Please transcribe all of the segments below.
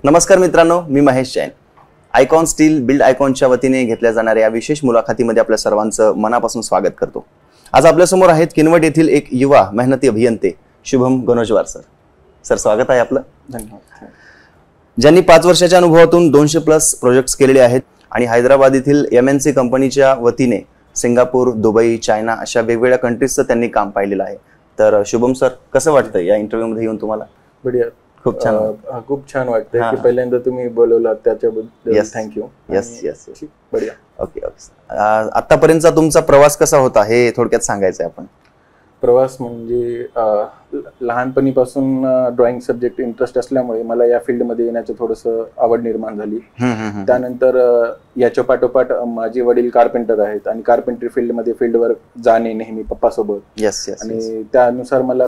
नमस्कार मित्रांनो, मी Mahesh Jain. Icon Steel Build आयकॉनच्या वतीने घेतल्या जाणाऱ्या या विशेष मुलाखतीमध्ये आपल्या सर्वांचं मनापासून स्वागत करतो. आज आपल्यासमोर आहेत किनवट येथील एक युवा मेहनती अभियंते शुभम गणोजवार सर. सर, स्वागत आहे आपलं. धन्यवाद. ज्यांनी 5 वर्षाच्या अनुभवातून 200+ प्रोजेक्ट्स केलेले आहेत आणि हैदराबाद येथील MNC कंपनीच्या वतीने सिंगापूर, दुबई, चायना अशा वेगवेगळ्या कंट्रीजचं त्यांनी काम पाहिलेलं आहे. तर शुभम सर, कसं वाटतं या इंटरव्ह्यूमध्ये येऊन तुम्हाला? बढिया. खूप छान. खूप छान वाटतंय की पहिल्यांदा तुम्ही बोलवलात, त्याच्याबद्दल थँक्यू. यस. बढिया. ओके. आतापर्यंतचा तुमचा प्रवास कसा होता हे थोडक्यात सांगायचं आहे आपण. प्रवास म्हणजे लहानपणीपासून ड्रॉइंग सब्जेक्ट इंटरेस्ट असल्यामुळे मला या फील्डमध्ये येण्याचं थोडंसं आवड निर्माण झाली. त्यानंतर याच्या पाठोपाठ माझे वडील कार्पेंटर आहेत आणि कार्पेंटरी फील्डमध्ये फील्डवर जाणे नेहमी पप्पासोबत. आणि त्यानुसार मला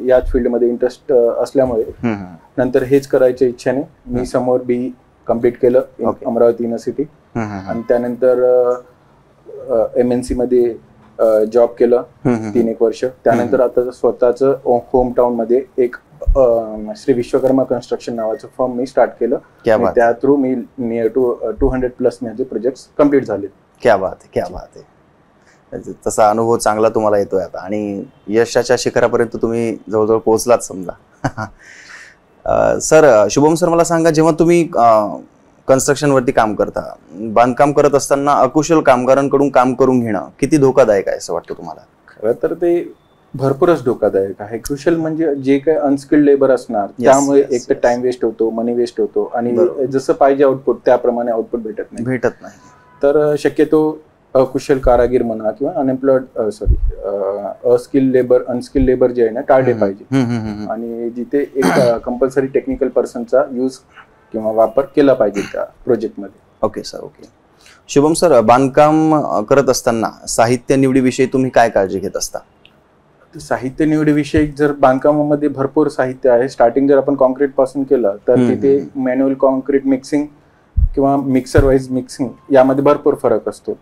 याच फील्डमध्ये इंटरेस्ट असल्यामुळे नंतर हेच करायच्या इच्छेने मी समोर BE कम्प्लीट केलं अमरावती युनिव्हर्सिटी आणि त्यानंतर MNC मध्ये जॉब केलं 3-1 वर्ष. त्यानंतर आता स्वतःच होम टाउन मध्ये एक श्री विश्वकर्मा कन्स्ट्रक्शन नावाचं फर्म मी स्टार्ट केलं. त्या थ्रू मी नियर टू 200+ माझे प्रोजेक्ट्स कम्प्लीट झाले. क्या बात आहे. तसा अनुभव चांगला तुम्हाला येतोय आता आणि यशाच्या शिखरापर्यंत तुम्ही जवळजवळ पोहोचलाच समजा. सर, शुभम सर, मला सांगा, जेव्हा तुम्ही कन्स्ट्रक्शन वरती काम करता, बांधकाम करत असताना अकुशल कामगारांकडून काम करून घेणं किती धोकादायक आहे असं वाटतं तुम्हाला? खरं तर ते भरपूरच धोकादायक आहे. क्रुशल म्हणजे जे काही अनस्किल्ड लेबर असणार त्यामुळे एक तर टाइम वेस्ट होतो, मनी वेस्ट होतो आणि जसं पाहिजे आउटपुट त्याप्रमाणे आउटपुट भेटत नाही. तर शक्यतो अकुशल कारागीर म्हणा किंवा अनस्किल्ड लेबर जे आहे ना टाळले पाहिजे आणि जिथे एक कंपल्सरी टेक्निकल पर्सनचा यूज किंवा वापर केला पाहिजे त्या प्रोजेक्टमध्ये. Okay sir. Okay. Shubham sir, बांधकाम करत असताना साहित्य निवडीविषयी तुम्ही काय काळजी घेत असता? साहित्य निवडीविषयी जर बांधकामामध्ये भरपूर साहित्य आहे. स्टार्टिंग जर आपण कॉन्क्रीट पासून केलं तर तिथे मॅन्युअल कॉन्क्रीट मिक्सिंग किंवा मिक्सर वाईज मिक्सिंग यामध्ये भरपूर फरक असतो.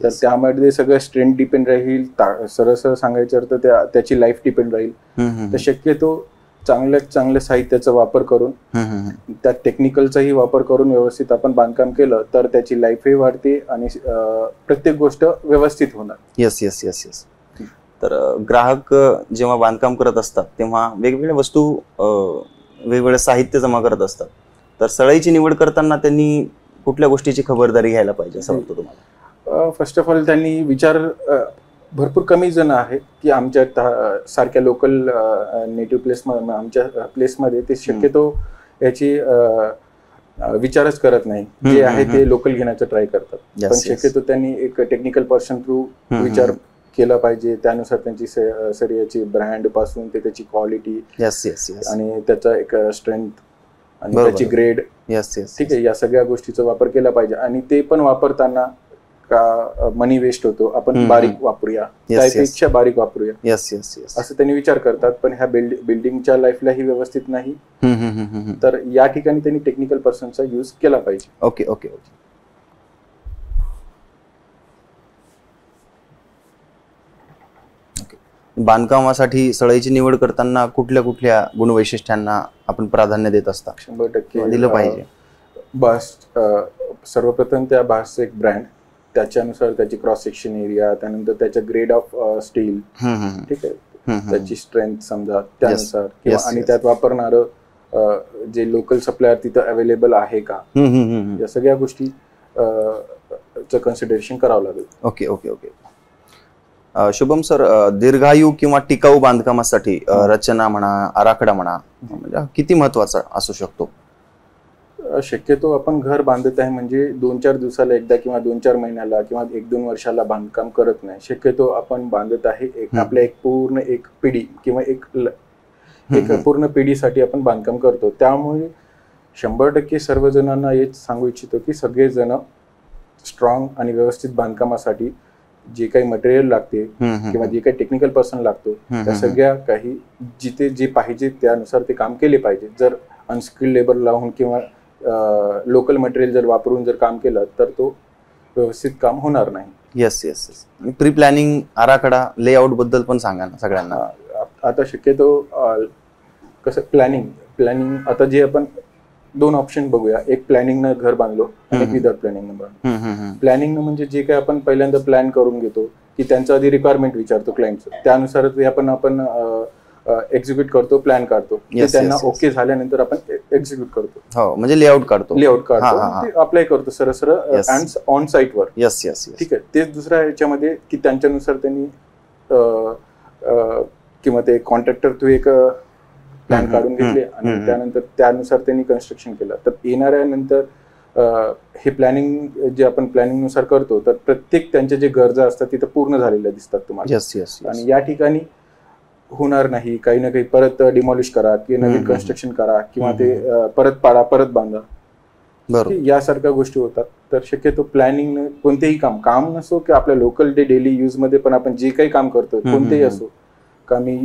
तर त्यामध्ये सगळं स्ट्रेंथ डिपेंड राहील. सरळ सांगायचं तर त्याची लाईफ डिपेंड राहील. तर शक्यतो चांगल्या साहित्याचा वापर करून त्या टेक्निकलचाही वापर करून व्यवस्थित आपण बांधकाम केलं तर त्याची लाईफही वाढते आणि प्रत्येक गोष्ट व्यवस्थित होणार. येस. तर ग्राहक जेव्हा बांधकाम करत असतात तेव्हा वेगवेगळ्या वस्तू, वेगवेगळे साहित्य जमा करत असतात. तर सळईची निवड करताना त्यांनी कुठल्या गोष्टीची खबरदारी घ्यायला पाहिजे असं वाटतं तुम्हाला? फर्स्ट ऑफ ऑल त्यांनी भरपूर कमी जण आहेत की आमच्या सारख्या लोकल नेटिव्ह प्लेस आमच्या प्लेसमध्ये ते शक्यतो याची विचारच करत नाही. जे आहे ते लोकल घेण्याचा ट्राय करतात. पण शक्यतो त्यांनी एक टेक्निकल पर्सन थ्रू विचार केला पाहिजे. त्यानुसार त्यांची सरियाची ब्रँड पासून ते त्याची क्वालिटी आणि त्याचा एक स्ट्रेंथ आणि त्याची ग्रेड, ठीक आहे, या सगळ्या गोष्टीचा वापर केला पाहिजे. आणि ते पण वापरताना का मनी वेस्ट होतो, आपण बारीक वापरूया, त्यापेक्षा बारीक वापरूया असं त्यांनी विचार करतात. पण ह्या बिल्डिंगच्या लाईफलाही व्यवस्थित नाही. तर या ठिकाणी त्यांनी टेक्निकल पर्सनचा यूज केला पाहिजे. ओके. बांधकामासाठी सळईची निवड करताना कुठल्या गुणवैशिष्ट्यांना आपण प्राधान्य देत असता? 100% दिलं पाहिजे. बास, सर्वप्रथम त्या बासचं एक ब्रँड, त्याच्यानुसार त्याची क्रॉस सेक्शन एरिया, त्यानंतर त्याच्या ग्रेड ऑफ स्टील, ठीक आहे, त्याची स्ट्रेंथ समजा त्यानुसार आणि त्यात वापरणारं जे लोकल सप्लायर तिथं अवेलेबल आहे का, या सगळ्या गोष्टी कन्सिडरेशन करावं लागेल. ओके. शुभम सर, दीर्घायू किंवा टिकाऊ बांधकामासाठी रचना म्हणा, आराखडा म्हणा, म्हणजे किती महत्वाचा असू शकतो? शक्यतो आपण घर बांधत आहे म्हणजे 2-4 दिवसाला एकदा किंवा 2-4 महिन्याला किंवा 1-2 वर्षाला बांधकाम करत नाही. शक्यतो आपण बांधत आहे आपल्या पूर्ण पिढी किंवा एक पूर्ण पिढीसाठी आपण बांधकाम करतो. त्यामुळे 100% सर्वजणांना हेच सांगू इच्छितो की सगळेजण स्ट्रॉंग आणि व्यवस्थित बांधकामासाठी जे काही मटेरियल लागते किंवा जे काही टेक्निकल पर्सन लागतो त्या सगळ्या काही जिथे जे पाहिजे त्यानुसार ते काम केले पाहिजे. जर अनस्किल्ड लेबर लावून किंवा लोकल मटेरियल जर वापरून जर काम केलं तर तो व्यवस्थित काम होणार नाही. येस. प्री प्लॅनिंग, आराखडा, लेआउट बद्दल पण सांगा ना सगळ्यांना. आता शक्यतो कसं प्लॅनिंग आता जे आपण दोन ऑप्शन बघूया. एक प्लॅनिंगनं घर बांधलो आणि एक विदाउट प्लॅनिंगनं बांधलो. प्लॅनिंगनं म्हणजे जे काही आपण पहिल्यांदा प्लॅन करून घेतो की त्यांचं आधी रिक्वायरमेंट विचारतो क्लायंटचं, त्यानुसार आपण एक्झिक्यूट करतो, प्लॅन काढतो. त्यांना ओके झाल्यानंतर आपण एक्झिक्यूट करतो, म्हणजे लेआउट काढतो ते अप्लाय करतो सरळ ऑन साईटवर. येस येस ठीक आहे. तेच दुसऱ्या ह्याच्यामध्ये की त्यांच्यानुसार त्यांनी किंवा ते कॉन्ट्रॅक्टर थ्रू एक प्लॅन काढून घेतले आणि त्यानंतर त्यानुसार त्यांनी कन्स्ट्रक्शन केलं. तर येणाऱ्यानंतर हे प्लॅनिंग जे आपण प्लॅनिंग नुसार करतो तर प्रत्येक त्यांच्या जे गरजा असतात तिथं पूर्ण झालेल्या दिसतात तुम्हाला. आणि या ठिकाणी होणार नाही काही ना काही परत डिमॉलिश करा किंवा नवीन कन्स्ट्रक्शन करा किंवा ते परत पाडा परत बांधा, यासारख्या गोष्टी होतात. तर शक्यतो प्लॅनिंग कोणतेही काम नसो की आपल्या लोकल डेली यूज मध्ये पण आपण जे काही काम करतो कोणतेही असो, का मी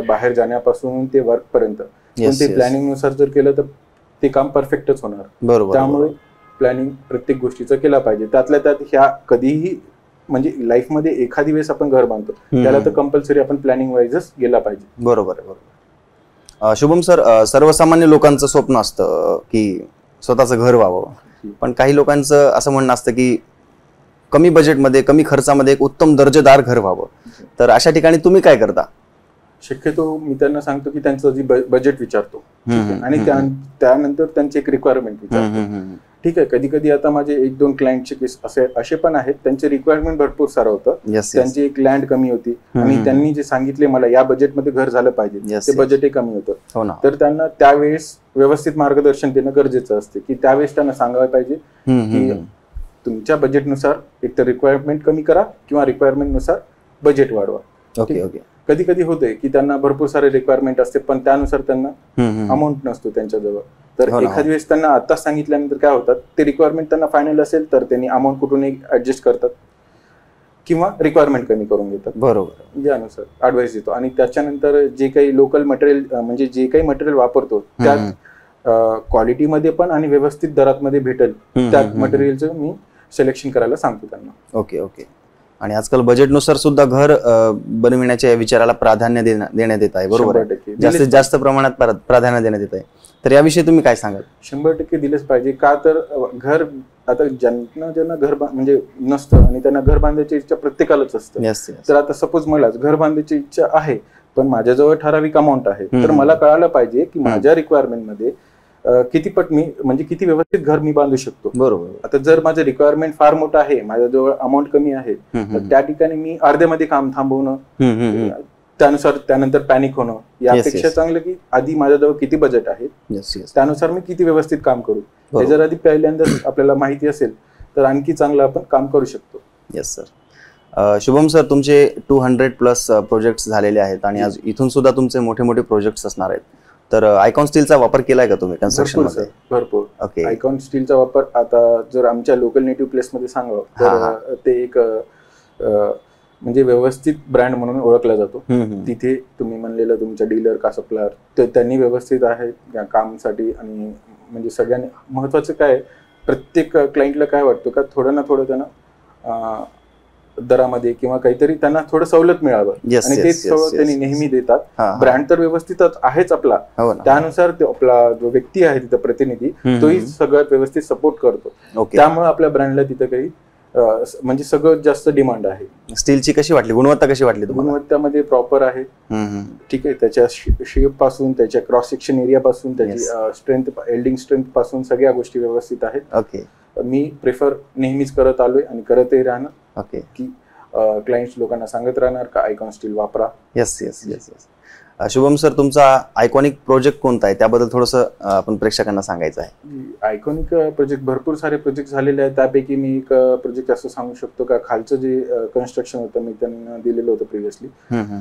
बाहेर जाण्यापासून ते वर्क पर्यंत कोणते प्लॅनिंग नुसार जर केलं तर ते काम परफेक्टच होणार. बरोबर. त्यामुळे प्लॅनिंग प्रत्येक गोष्टीचं केलं पाहिजे. त्यातल्या त्यात ह्या कधीही म्हणजे लाईफमध्ये एखादी वेळेस आपण घर बांधतो त्याला तर कंपल्सरी आपण प्लॅनिंग वाईजच गेला पाहिजे. बरोबर आहे, बरोबर. शुभम सर, सर्वसामान्य लोकांचं स्वप्न असतं की स्वतःचं घर व्हावं, पण काही लोकांचं असं म्हणणं असतं की कमी बजेटमध्ये कमी खर्चामध्ये एक उत्तम दर्जेदार घर व्हावं. तर अशा ठिकाणी तुम्ही काय करता? शक्यतो मी त्यांना सांगतो की त्यांचं जी बजेट विचारतो आणि त्यानंतर त्यांची एक रिक्वायरमेंट विचारतो. ठीक आहे. कधी कधी आता माझे 1-2 क्लायंटचे केस असे पण आहेत त्यांचे रिक्वायरमेंट भरपूर सारं होतं. त्यांची एक लँड कमी होती आणि त्यांनी जे सांगितले मला या बजेटमध्ये घर झालं पाहिजे ते बजेटही कमी होतं. तर त्यांना त्यावेळेस व्यवस्थित मार्गदर्शन देणं गरजेचं असते की त्यावेळेस त्यांना सांगायला पाहिजे की तुमच्या बजेटनुसार एक तर रिक्वायरमेंट कमी करा किंवा रिक्वायरमेंट नुसार बजेट वाढवा. कधी कधी होते की त्यांना भरपूर सारे रिक्वायरमेंट असते पण त्यानुसार त्यांना अमाऊंट नसतो त्यांच्याजवळ. तर एखाद्या वेळेस त्यांना आताच सांगितल्यानंतर काय होतात ते रिक्वायरमेंट त्यांना फायनल असेल तर त्यांनी अमाऊंट कुठून ऍडजस्ट करतात किंवा रिक्वायरमेंट कमी करून घेतात. बरोबर. यानुसार ऍडवाइस देतो. आणि त्याच्यानंतर जे काही लोकल मटेरियल म्हणजे जे काही मटेरियल वापरतो त्यात क्वालिटीमध्ये पण आणि व्यवस्थित दरात भेटेल त्या मटेरियलचं मी सिलेक्शन करायला सांगतो त्यांना. Okay okay. आणि आजकाल बजेटनुसार सुद्धा घर बनविण्याच्या विचाराला प्राधान्य देण्यात येत आहे. बरोबर. जास्तीत जास्त प्रमाणात प्राधान्य देण्यात येत आहे. तर याविषयी तुम्ही काय सांगाल? 100% दिलेच पाहिजे. का तर घर आता ज्यांना घर म्हणजे नसतं आणि त्यांना घर बांधायची इच्छा प्रत्येकालाच असतं. तर आता सपोज मलाच घर बांधायची इच्छा आहे पण माझ्याजवळ ठराविक अमाऊंट आहे तर मला कळायला पाहिजे की माझ्या रिक्वायरमेंटमध्ये किती पट मी म्हणजे किती व्यवस्थित घर मी बांधू शकतो. बरोबर. आता जर माझं रिक्वायरमेंट फार मोठं आहे माझ्याजवळ अमाऊंट कमी आहे तर त्या ठिकाणी मी अर्ध्यामध्ये काम थांबवणं त्यानुसार त्यानंतर पॅनिक होणं यापेक्षा चांगलं की आधी माझ्याजवळ किती बजेट आहे त्यानुसार मी किती व्यवस्थित काम करू हे जर आधी पहिल्यांदा आपल्याला माहिती असेल तर आणखी चांगलं आपण काम करू शकतो. Yes sir. शुभम सर, तुमचे 200+ प्रोजेक्ट्स झालेले आहेत आणि आज इथून सुद्धा तुमचे मोठे मोठे प्रोजेक्ट्स असणार आहेत. तर आयकॉन स्टीलचा वापर केलाय का तुम्ही कन्स्ट्रक्शन मध्ये? भरपूर. ओके. आयकॉन स्टीलचा वापर आता जर आमच्या लोकल नेटिव्ह प्लेस मध्ये सांगावं तर ते एक म्हणजे व्यवस्थित ब्रँड म्हणून ओळखला जातो. तिथे तुम्ही म्हणलेलं तुमच्या डीलर का सप्लायर तर त्यांनी व्यवस्थित आहे कामासाठी. आणि म्हणजे सगळ्यांनी महत्वाचं काय प्रत्येक क्लायंटला काय वाटतं का थोडं ना थोडं त्यांना दरामध्ये किंवा काहीतरी त्यांना थोडं सवलत मिळावं आणि तेच त्यांनी नेहमी देतात. ब्रँड तर व्यवस्थितच आहेच आपला त्यानुसार आपला जो व्यक्ती आहे तिथं प्रतिनिधी तोही सगळ्यात व्यवस्थित सपोर्ट करतो. त्यामुळे आपल्या ब्रँडला तिथं काही म्हणजे सगळं जास्त डिमांड आहे. स्टीलची कशी वाटली गुणवत्ता? कशी वाटली? गुणवत्तामध्ये प्रॉपर आहे. ठीक आहे. त्याच्या शेप पासून त्याच्या क्रॉस सेक्शन एरिया पासून त्याची स्ट्रेंथ एल्डिंग स्ट्रेंथ पासून सगळ्या गोष्टी व्यवस्थित आहेत. ओके. मी प्रेफर नेहमीच करत आलोय आणि करतही राहणार. ओके. की क्लायंट्स लोकांना सांगत राहणार का आयकॉन स्टील वापरा. Yes yes yes yes. Shubham sir, तुमचा आयकॉनिक प्रोजेक्ट कोणता आहे त्याबद्दल थोडंसं आपण प्रेक्षकांना सांगायचं आहे. आयकॉनिक प्रोजेक्ट भरपूर सारे प्रोजेक्ट झालेले आहेत. त्यापैकी मी एक प्रोजेक्ट असं सांगू शकतो का खालचं जे कन्स्ट्रक्शन होतं मी त्यांना दिलेलं होतं प्रिव्हियसली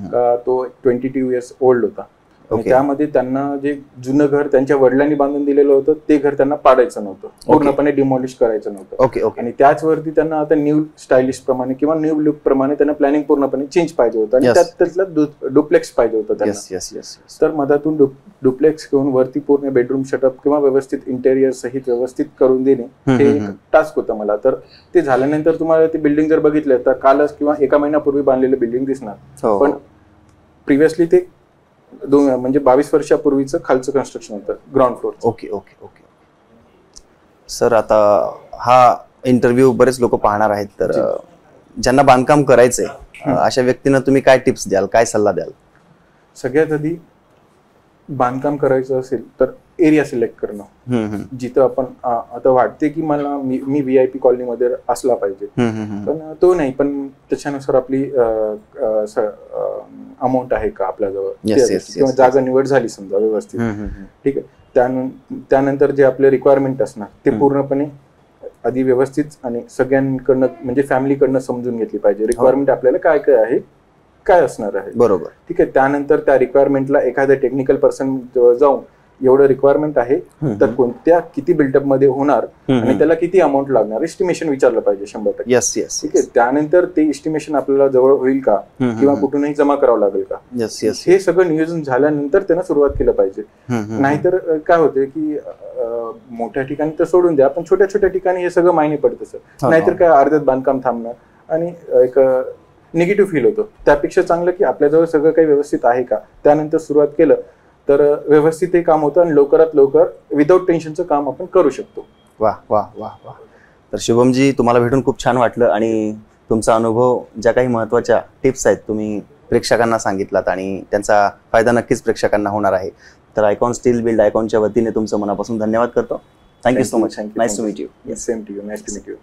का तो 22 इयर्स ओल्ड होता. त्यामध्ये त्यांना जे जुनं घर त्यांच्या वडिलांनी बांधून दिलेलं होतं ते घर त्यांना पाडायचं नव्हतं, पूर्णपणे डिमॉलिश करायचं नव्हतं. Okay okay. आणि त्याचवरती त्यांना आता न्यू स्टायलिश प्रमाणे किंवा न्यू लुक प्रमाणे त्यांना प्लॅनिंग पूर्णपणे चेंज पाहिजे होतं आणि त्यात त्यातला डुप्लेक्स पाहिजे होतं त्यांना. तर मधातून डुप्लेक्स घेऊन वरती पूर्ण बेडरूम शटअप किंवा व्यवस्थित इंटेरियर सहित व्यवस्थित करून देणे हे एक टास्क होतं मला. तर ते झाल्यानंतर तुम्हाला ते बिल्डिंग जर बघितलं तर कालच किंवा एका महिन्यापूर्वी बांधलेलं बिल्डिंग दिसणार, पण प्रिव्हियसली ते म्हणजे 22 वर्षापूर्वीचं खालचं कन्स्ट्रक्शन होतं ground floor. Okay okay okay. Sir आता हा इंटरव्ह्यू बरेच लोक पाहणार आहेत, तर ज्यांना बांधकाम करायचंय अशा व्यक्तींना तुम्ही काय टिप्स द्याल, काय सल्ला द्याल? सगळ्यात आधी बांधकाम करायचं असेल तर एरिया सिलेक्ट करणं, जिथं आपण आता वाटते की मला मी VIP कॉलनीमध्ये असला पाहिजे, पण तो नाही, पण त्याच्यानुसार आपली अमाऊंट आहे का आपल्याजवळ, किंवा जागा निवड झाली समजा व्यवस्थित, ठीक आहे. त्यानंतर जे आपले रिक्वायरमेंट असणार ते पूर्णपणे आधी व्यवस्थित आणि सगळ्यांकडनं म्हणजे फॅमिलीकडनं समजून घेतली पाहिजे. रिक्वायरमेंट आपल्याला काय काय आहे, काय असणार आहे, बरोबर, ठीक आहे. त्यानंतर त्या रिक्वायरमेंटला एखाद्या टेक्निकल पर्सन जाऊन एवढं रिक्वायरमेंट आहे तर कोणत्या किती बिल्डअप मध्ये होणार आणि त्याला किती अमाऊंट लागणार, एस्टिमेशन विचारलं पाहिजे 100%. यस यस, ठीक आहे. त्यानंतर ते एस्टिमेशन आपल्याला जवळ होईल का किंवा कुठूनही जमा करावं लागेल का, यस यस, हे सगळं नियोजन झाल्यानंतर त्यानं सुरुवात केलं पाहिजे. नाहीतर काय होते की मोठ्या ठिकाणी तर सोडून द्या, पण छोट्या छोट्या ठिकाणी हे सगळं मायने पडतं सर. नाहीतर काय अर्ध्यात बांधकाम थांबणार आणि एक निगेटिव्ह फील होतो. त्यापेक्षा चांगलं की आपल्याजवळ सगळं काही व्यवस्थित आहे का, त्यानंतर सुरुवात केलं तर व्यवस्थित हे काम होतं आणि लवकरात लवकर विदाऊट टेन्शनचं काम आपण करू शकतो. वा वा वा वा. तर शुभमजी, तुम्हाला भेटून खूप छान वाटलं आणि तुमचा अनुभव, ज्या काही महत्त्वाच्या टिप्स आहेत तुम्ही प्रेक्षकांना सांगितलात आणि त्यांचा फायदा नक्कीच प्रेक्षकांना होणार आहे. तर आयकॉन स्टील बिल्ड आयकॉनच्या वतीने तुमचं मनापासून धन्यवाद करतो. Thank you so much. Nice to meet you. Same to you. Nice to meet you.